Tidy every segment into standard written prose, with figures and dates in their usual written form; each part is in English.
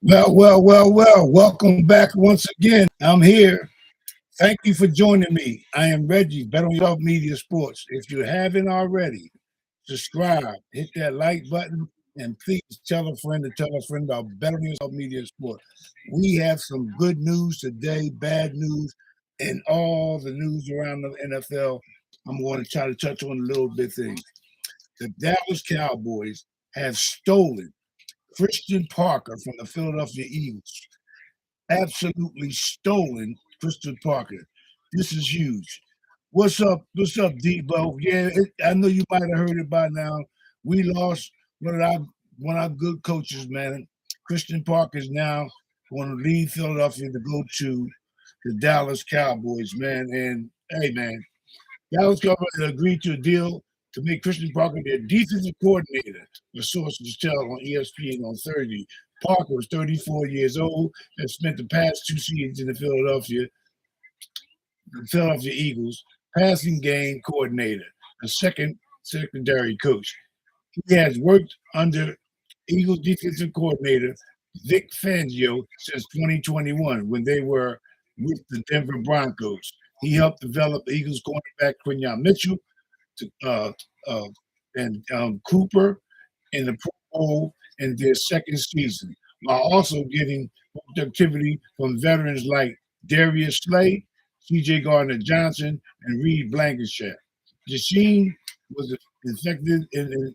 Well. Welcome back once again. I'm here. Thank you for joining me. I am Reggie, Bet on Yourself Media Sports. If you haven't already, subscribe, hit that like button, and please tell a friend to tell a friend about Bet on Yourself Media Sports. We have some good news today, bad news, and all the news around the NFL. I'm going to try to touch on a little bit things. The Dallas Cowboys have stolen Christian Parker from the Philadelphia Eagles. Absolutely stolen Christian Parker. This is huge. What's up? What's up, Debo? Yeah, I know you might have heard it by now. We lost one of our good coaches, man. Christian Parker is now going to leave Philadelphia to go to the Dallas Cowboys, man. And hey, man, Dallas Cowboys agreed to a deal to make Christian Parker their defensive coordinator, the sources tell on ESPN on Thursday. Parker was 34 years old and spent the past two seasons in the Philadelphia Eagles passing game coordinator, a secondary coach. He has worked under Eagles defensive coordinator Vic Fangio since 2021 when they were with the Denver Broncos. He helped develop the Eagles cornerback Quinyon Mitchell and Cooper in the Pro Bowl in their second season, while also getting productivity from veterans like Darius Slay, C.J. Gardner-Johnson, and Reed Blankenship. Jasheen was infected in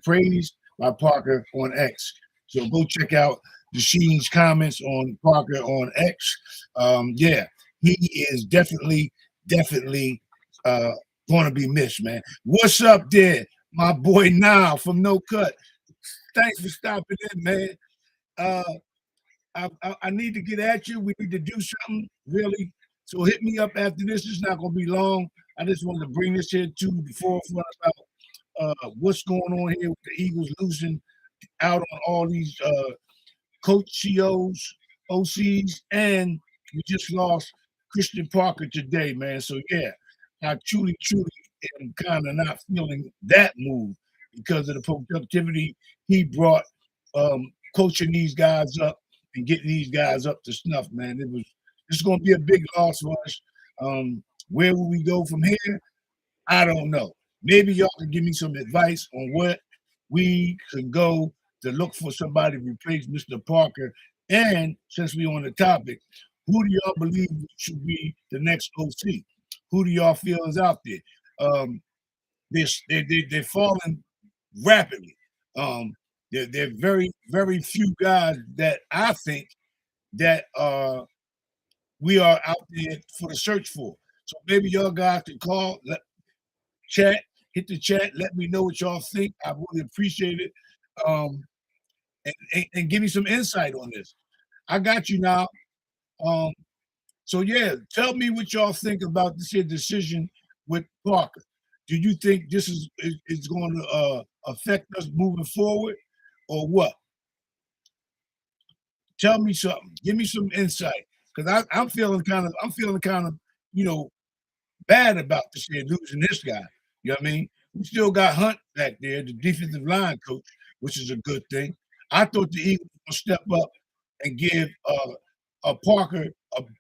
praise by Parker on X. So go check out Jasheen's comments on Parker on X. Yeah, he is definitely going to be missed, man. What's up there, my boy Now from No Cut? Thanks for stopping in, man. I need to get at you. We need to do something, really. So hit me up after this. It's not going to be long. I just wanted to bring this here to the forefront about what's going on here with the Eagles losing out on all these coach COs, OCs, and we just lost Christian Parker today, man. So, yeah, I truly am kind of not feeling that move because of the productivity he brought coaching these guys up and getting these guys up to snuff, man. It's going to be a big loss for us. Where will we go from here? I don't know. Maybe y'all can give me some advice on what we could go to look for somebody to replace Mr. Parker. And since we're on the topic, who do y'all believe should be the next OC? Who do y'all feel is out there? They're falling rapidly. They're very few guys that I think that we are out there for the search for. So maybe y'all guys can call, hit the chat, let me know what y'all think. I really appreciate it. And give me some insight on this. I got you now. So yeah, tell me what y'all think about this here decision with Parker. Do you think this is going to affect us moving forward, or what? Tell me something. Give me some insight, because I'm feeling kind of bad about this here losing this guy. You know what I mean? We still got Hunt back there, the defensive line coach, which is a good thing. I thought the Eagles would step up and give Parker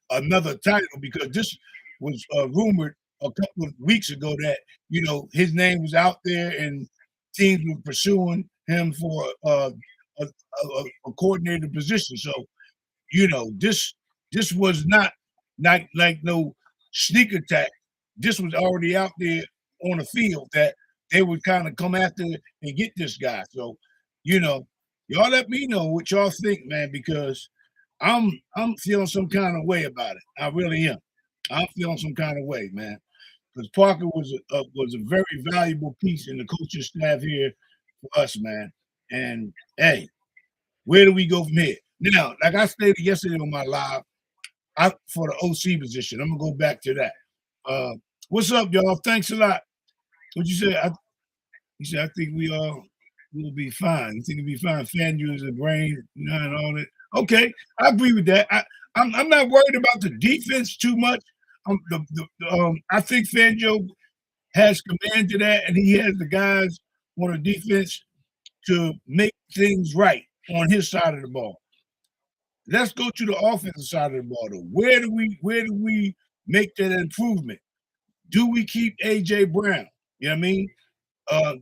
another title, because this was rumored a couple of weeks ago that his name was out there and teams were pursuing him for a coordinator position. So this was not like no sneak attack. This was already out there on the field that they would kind of come after and get this guy. So y'all let me know what y'all think, man, because I'm feeling some kind of way about it. I really am. I'm feeling some kind of way, man, because Parker was a very valuable piece in the coaching staff here for us, man. And hey, where do we go from here? Now, like I stated yesterday on my live, for the OC position, I'm gonna go back to that. What's up, y'all? Thanks a lot. What you say? You said I think we'll be fine. You think we'll be fine? Fan use the brain, and all that. Okay, I agree with that. I'm not worried about the defense too much. I think Fangio has command to that, and he has the guys on the defense to make things right on his side of the ball. Let's go to the offensive side of the ball, though. Where do we make that improvement? Do we keep AJ Brown? You know what I mean?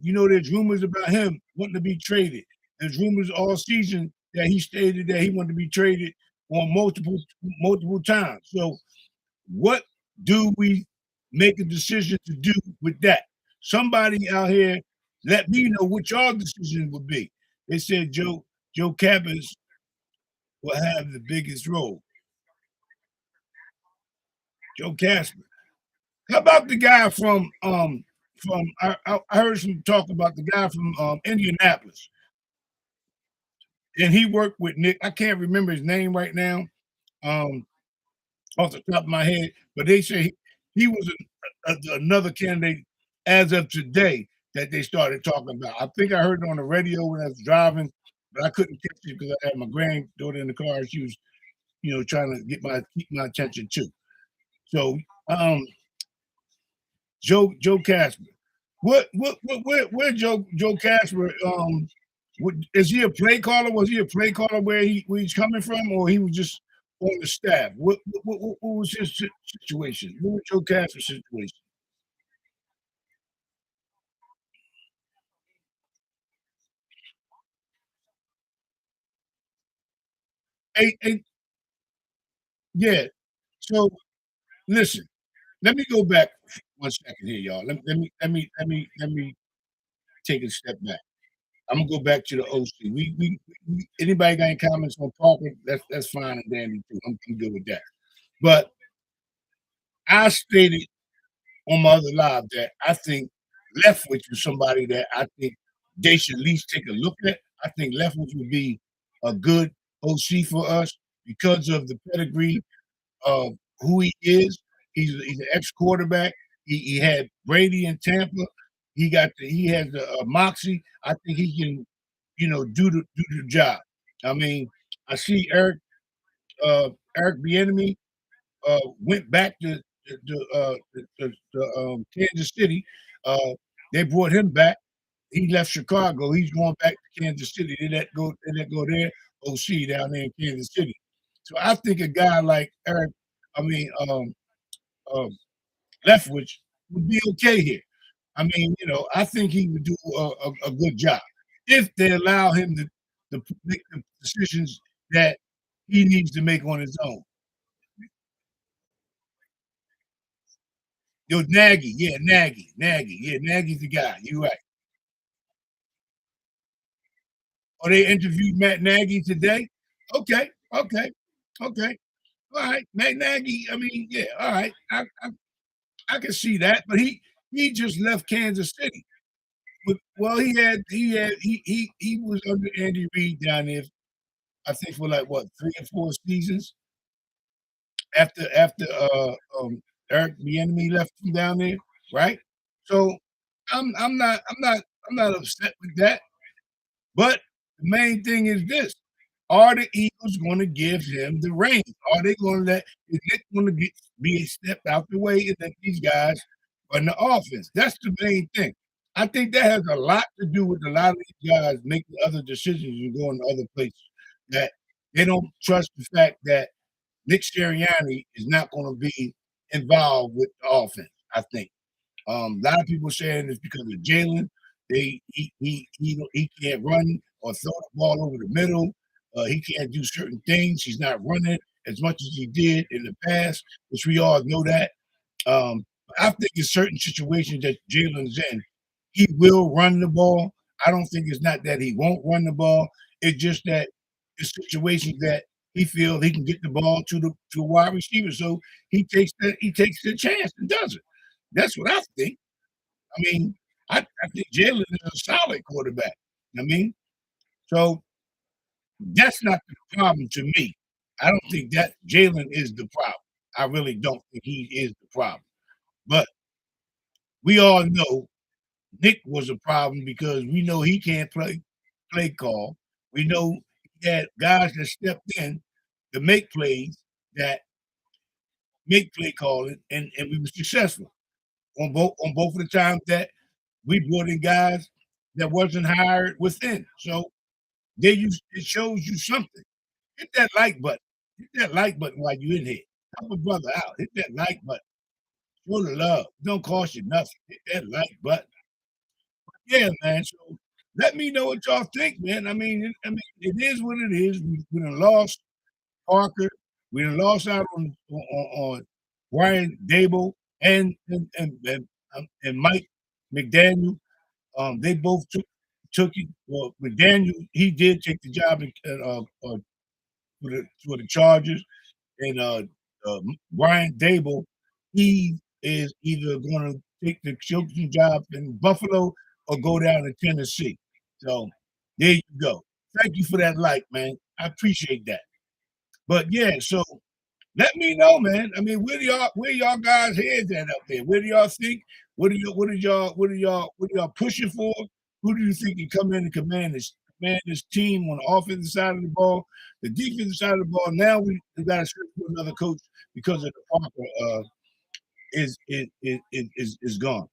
There's rumors about him wanting to be traded. There's rumors all season that he stated that he wanted to be traded on multiple times. So, what do we make a decision to do with that? Somebody out here, let me know what your decision would be. They said Joe Cabas will have the biggest role. Joe Casper. How about the guy from I heard some talk about the guy from Indianapolis, and he worked with Nick. I can't remember his name right now, um, off the top of my head, but they say he was another candidate as of today that they started talking about. I think I heard it on the radio when I was driving, but I couldn't catch it because I had my granddaughter in the car. She was, trying to keep my attention too. So, Joe Casper. Where Joe Casper? Is he a play caller? Was he a play caller where he's coming from, or he was just on the staff? What was his situation? What was Joe Casper's situation? Hey, yeah. So listen, let me go back 1 second here, y'all. Let me take a step back. I'm gonna go back to the OC. We anybody got any comments on Parker? That's fine and dandy too. I'm good with that. But I stated on my other live that I think Leftwich was somebody that I think they should at least take a look at. I think Leftwich would be a good OC for us because of the pedigree of who he is. He's an ex quarterback. He had Brady in Tampa. He has the moxie. I think he can, do the job. I mean, I see Eric Bieniemy went back to Kansas City. Uh, they brought him back. He left Chicago. He's going back to Kansas City. They let go there. OC down there in Kansas City. So I think a guy like I mean, um, Leftwich would be okay here. I mean, I think he would do a good job if they allow him to make the decisions that he needs to make on his own. Nagy, yeah, Nagy's the guy. You're right. Oh, they interviewed Matt Nagy today. Okay, okay, okay. All right, Matt Nagy. I mean, yeah, all right. I can see that, but he just left Kansas City. Well, he was under Andy Reid down there. I think for like what 3 or 4 seasons after Eric Bieniemy left from down there, right? So I'm not upset with that. But the main thing is this: are the Eagles going to give him the reins? Are they going to let? Is it going to be a step out the way and let these guys run the offense? That's the main thing. I think that has a lot to do with a lot of these guys making other decisions and going to other places. That they don't trust the fact that Nick Sirianni is not going to be involved with the offense. I think. A lot of people saying it's because of Jalen. He can't run or throw the ball over the middle. He can't do certain things. He's not running as much as he did in the past, which we all know that. I think in certain situations that Jalen's in, he will run the ball. I don't think it's not that he won't run the ball. It's just that it's situations that he feels he can get the ball to a wide receiver. So he takes the chance and does it. That's what I think. I mean, I think Jalen is a solid quarterback. I mean, so that's not the problem to me. I don't think that Jalen is the problem. I really don't think he is the problem. But we all know Nick was a problem because we know he can't play call. We know he had guys that stepped in to make plays that make play calling, and we were successful on both of the times that we brought in guys that wasn't hired within. So it shows you something. Hit that like button. Hit that like button while you in here. Help a brother out. Hit that like button. Show the love. It don't cost you nothing. Hit that like button. Yeah, man. So let me know what y'all think, man. I mean, it is what it is. We done lost Parker. We done lost out on Brian Dable and Mike McDaniel. They both took it. Well, McDaniel, he did take the job for the Chargers, and Brian Dable, he is either going to take the coaching job in Buffalo or go down to Tennessee. So there you go. Thank you for that like, man. I appreciate that. But yeah, so let me know, man. I mean, where y'all guys heads at up there? Where do y'all think? What are y'all pushing for? Who do you think can come in and command this team on the offensive side of the ball? The defensive side of the ball. Now we got to search for another coach because of the Parker is gone.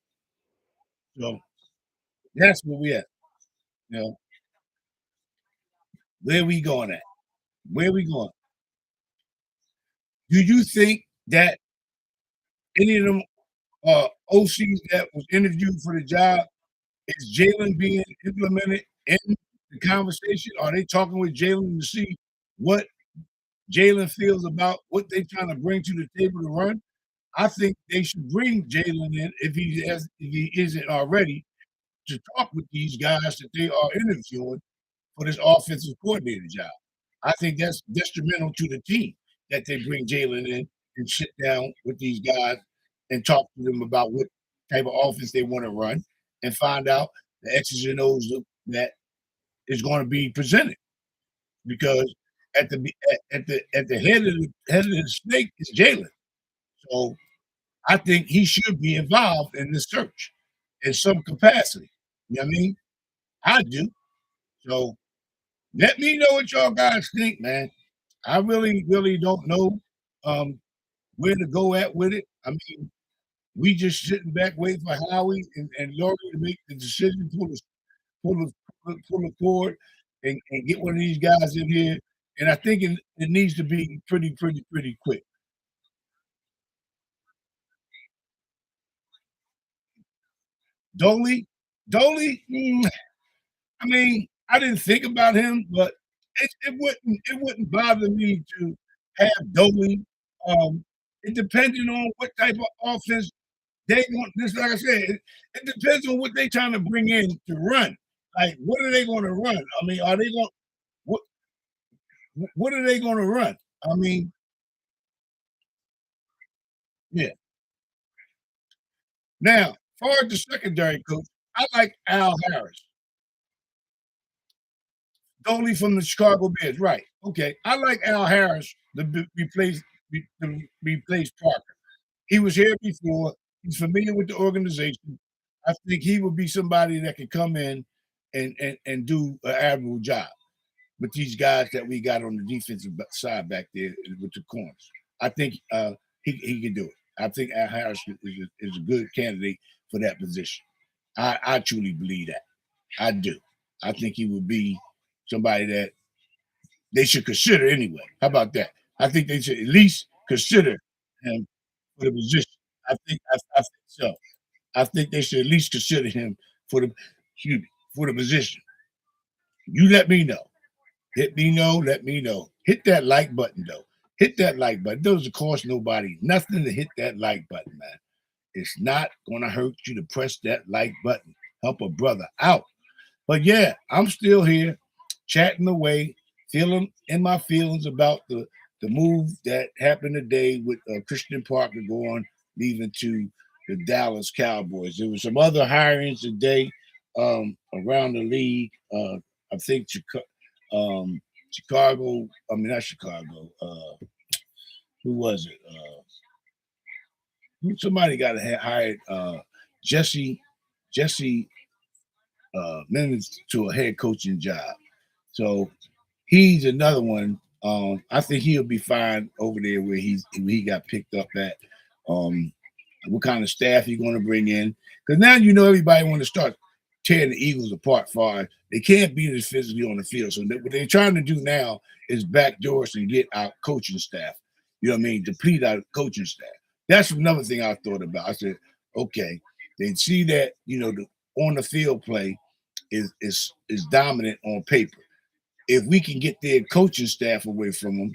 So that's where we at. You know, where we going at? Where we going? Do you think that any of them OCs that was interviewed for the job, is Jalen being implemented in the conversation? Are they talking with Jalen to see what Jalen feels about what they're trying to bring to the table to run? I think they should bring Jalen in if he isn't already to talk with these guys that they are interviewing for this offensive coordinator job. I think that's detrimental to the team that they bring Jalen in and sit down with these guys and talk to them about what type of offense they want to run and find out the X's and O's that is going to be presented. Because at the head of the snake is Jalen. So I think he should be involved in the search in some capacity. You know what I mean? I do. So let me know what y'all guys think, man. I really, really don't know um, where to go at with it. I mean, we just sitting back waiting for Howie and Laurie to make the decision, pull the cord, and get one of these guys in here. And I think it needs to be pretty quick. Dolly, Dolly, I mean, I didn't think about him, but it wouldn't bother me to have Dolly. Um, it depending on what type of offense they want. This, like I said, it depends on what they trying to bring in to run. Like, what are they going to run? I mean, are they going what what are they going to run? I mean, yeah. Now, far as the secondary coach, I like Al Harris, only from the Chicago Bears. Right? Okay, I like Al Harris to replace Parker. He was here before. He's familiar with the organization. I think he would be somebody that could come in and do an admirable job with these guys that we got on the defensive side back there with the corners. I think he can do it. I think Al Harris is a good candidate for that position. I truly believe that. I do. I think he would be somebody that they should consider anyway. How about that? I think they should at least consider him for the position. I think so. I think they should at least consider him for the excuse me, for the position. You let me know. Let me know. Let me know. Hit that like button though. Hit that like button. It doesn't cost nobody nothing to hit that like button, man. It's not gonna hurt you to press that like button. Help a brother out. But yeah, I'm still here chatting away, feeling in my feelings about the move that happened today with Christian Parker going leaving to the Dallas Cowboys. There was some other hirings today around the league. I think Chicago. I mean, not Chicago. Who was it? Somebody got hired. Jesse Minutes to a head coaching job. So he's another one. I think he'll be fine over there where he got picked up at. What kind of staff you're going to bring in? Because now you know everybody want to start. tearing the Eagles apart far. They can't beat us physically on the field. So what they're trying to do now is backdoor us and get our coaching staff. You know what I mean? Deplete our coaching staff. That's another thing I thought about. I said, okay, they see that, the on the field play is dominant on paper. If we can get their coaching staff away from them,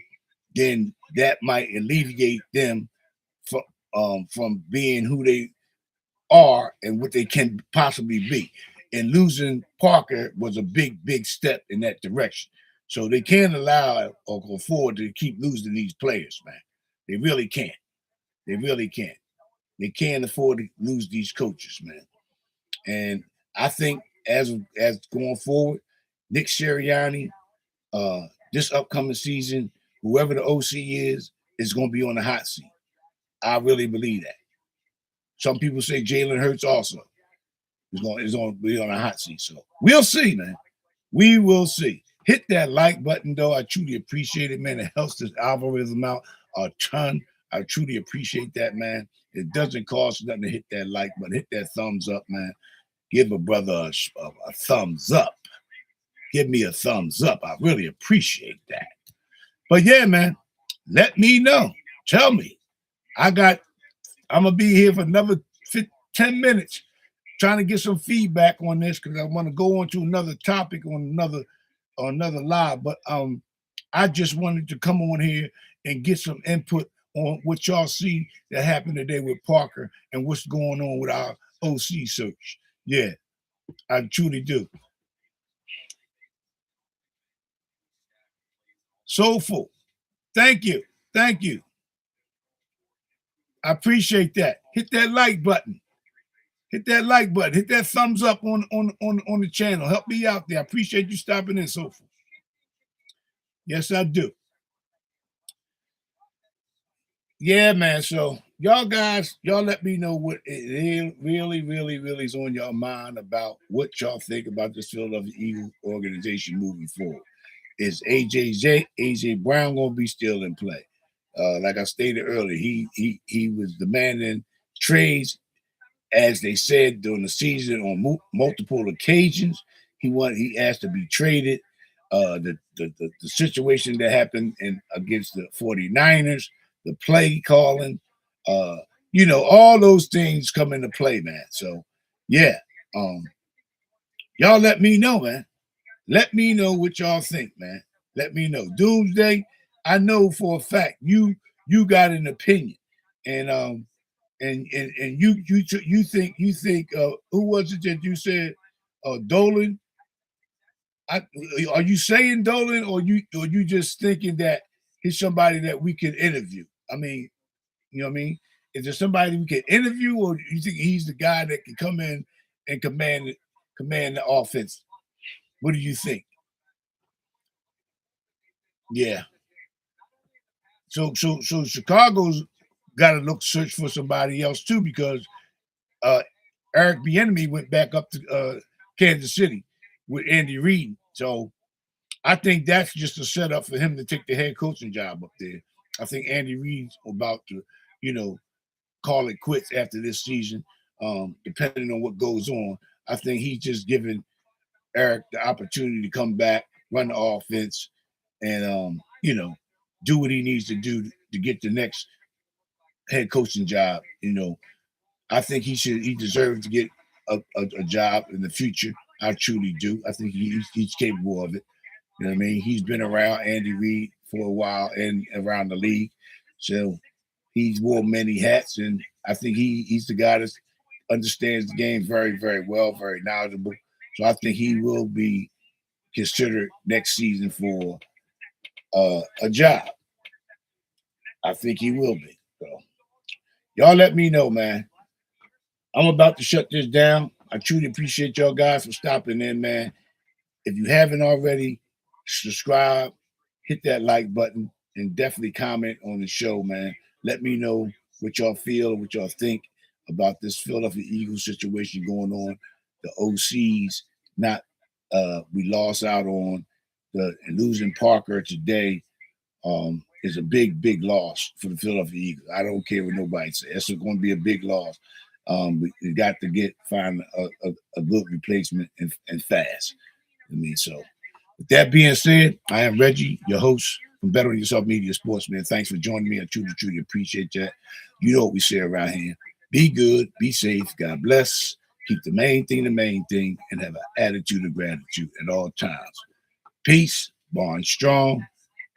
then that might alleviate them from being who they are and what they can possibly be. And losing Parker was a big step in that direction. So they can't allow or afford to keep losing these players, man. They really can't. They really can't. They can't afford to lose these coaches, man. And I think as going forward, Nick Sirianni, this upcoming season, whoever the OC is going to be on the hot seat. I really believe that. Some people say Jalen Hurts also is going to be on a hot seat. So we'll see, man. We will see. Hit that like button, though. I truly appreciate it, man. It helps this algorithm out a ton. I truly appreciate that, man. It doesn't cost nothing to hit that like button. Hit that thumbs up, man. Give a brother a thumbs up. Give me a thumbs up. I really appreciate that. But yeah, man, let me know. Tell me. I'm going to be here for another 10 minutes trying to get some feedback on this because I want to go on to another topic on another live. But I just wanted to come on here and get some input on what y'all see that happened today with Parker and what's going on with our OC search. Yeah, I truly do. Soulful. Thank you. Thank you. I appreciate that. Hit that like button. Hit that like button. Hit that thumbs up on the channel. Help me out there. I appreciate you stopping in, Soulful. Yes, I do. Yeah, man. So y'all guys, y'all let me know what it really is on your mind about what y'all think about this Philadelphia Eagles organization moving forward. Is AJ Brown gonna be still in play? Like I stated earlier, he was demanding trades, as they said during the season on multiple occasions. He asked to be traded. The situation that happened against the 49ers, the play calling, all those things come into play, man. So yeah, y'all let me know, man. Let me know what y'all think, man. Let me know. Doomsday, I know for a fact you got an opinion, and you think who was it that you said Dolan? Are you saying Dolan, or you just thinking that he's somebody that we can interview? I mean, you know what I mean? Is there somebody we can interview, or do you think he's the guy that can come in and command the offense? What do you think? Yeah. So Chicago's got to search for somebody else too, because Eric Bieniemy went back up to Kansas City with Andy Reid. So I think that's just a setup for him to take the head coaching job up there. I think Andy Reid's about to, call it quits after this season, depending on what goes on. I think he's just giving Eric the opportunity to come back, run the offense, and do what he needs to do to get the next head coaching job. I think he deserves to get a job in the future. I truly do. I think he's capable of it. You know what I mean? He's been around Andy Reid for a while and around the league. So he's wore many hats, and I think he's the guy that understands the game very, very well, very knowledgeable. So I think he will be considered next season for a job. I think he will be. So y'all let me know, man. I'm about to shut this down. I truly appreciate y'all guys for stopping in, man. If you haven't already, subscribe, hit that like button, and definitely comment on the show, man. Let me know what y'all feel, what y'all think about this Philadelphia Eagles situation going on. The OCs, we lost out on losing Parker today. Is a big loss for the Philadelphia Eagles. I don't care what nobody says. It's going to be a big loss. We got to find a good replacement and fast. I mean, so with that being said, I am Reggie, your host from Bettering Yourself Media Sportsman. Thanks for joining me. I truly appreciate that. You know what we say around here. Be good, be safe, God bless. Keep the main thing, and have an attitude of gratitude at all times. Peace, bond strong.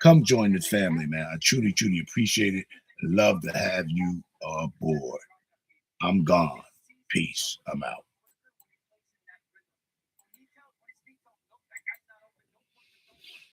Come join the family, man. I truly appreciate it. Love to have you aboard. I'm gone. Peace. I'm out.